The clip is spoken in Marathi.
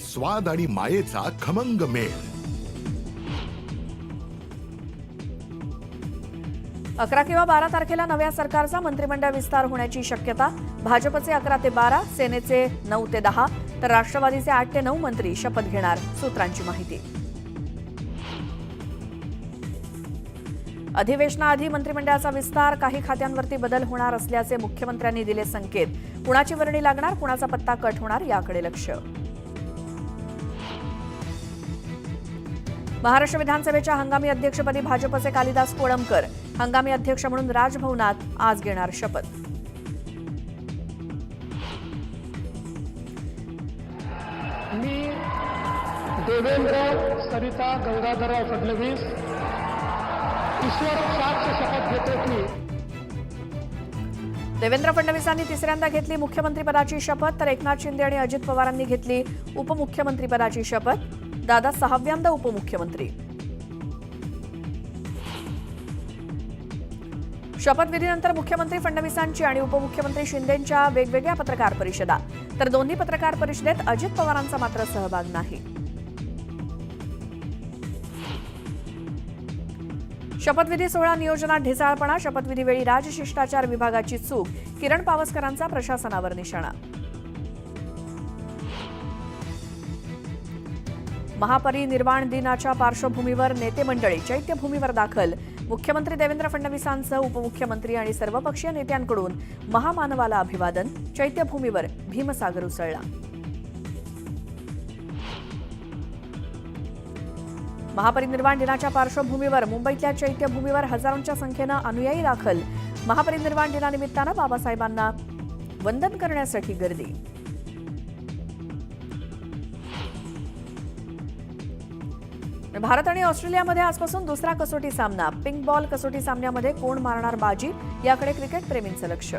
स्वाद आणि मायेचा खमंग मेळ. 11 किंवा 12 तारखेला नव्या सरकारचा मंत्रिमंडळ विस्तार होण्याची शक्यता. भाजपचे 11 ते 12, सेनेचे 9 ते 10, तर राष्ट्रवादीचे 8 ते 9 मंत्री शपथ घेणार, सूत्रांची माहिती. अधिवेशनाआधी मंत्रिमंडळाचा विस्तार, काही खात्यांवरती बदल होणार असल्याचे मुख्यमंत्र्यांनी दिले संकेत. कुणाची वर्णी लागणार, कुणाचा पत्ता कट होणार याकडे लक्ष. महाराष्ट्र विधानसभेच्या हंगामी अध्यक्षपदी भाजपचे कालिदास कोळंबकर हंगामी अध्यक्ष म्हणून राजभवनात आज घेणार शपथ. मी देवेंद्र सरिता गंगाधरराव फडणवीस ईश्वर साक्ष शपथ घेतो की देवेंद्र फडणवीसांनी तिसऱ्यांदा घेतली मुख्यमंत्रीपदाची शपथ, तर एकनाथ शिंदे आणि अजित पवारांनी घेतली उपमुख्यमंत्रीपदाची शपथ. दादा 6व्यांदा उपमुख्यमंत्री. शपथविधीनंतर मुख्यमंत्री फडणवीसांची आणि उपमुख्यमंत्री शिंदेंच्या वेगवेगळ्या पत्रकार परिषदा, तर दोन्ही पत्रकार परिषदेत अजित पवारांचा मात्र सहभाग नाही. शपथविधी सोहळा नियोजनात ढिसाळपणा, शपथविधीवेळी राजशिष्टाचार विभागाची चूक, किरण पावसकरांचा प्रशासनावर निशाणा. महापरिनिर्वाण दिनाच्या पार्श्वभूमीवर नेते मंडळी चैत्यभूमीवर दाखल. मुख्यमंत्री देवेंद्र फडणवीसांसह उपमुख्यमंत्री आणि सर्वपक्षीय नेत्यांकडून महामानवाला अभिवादन. चैत्यभूमीवर भीमसागर उसळला. महापरिनिर्वाण दिनाच्या पार्श्वभूमीवर मुंबईतल्या चैत्यभूमीवर हजारोंच्या संख्येनं अनुयायी दाखल. महापरिनिर्वाण दिनानिमित्तानं बाबासाहेबांना वंदन करण्यासाठी गर्दी. भारत आणि ऑस्ट्रेलियामध्ये आजपासून दुसरा कसोटी सामना. पिंक बॉल कसोटी सामन्यामध्ये कोण मारणार बाजी याकडे क्रिकेट प्रेमींचं लक्ष.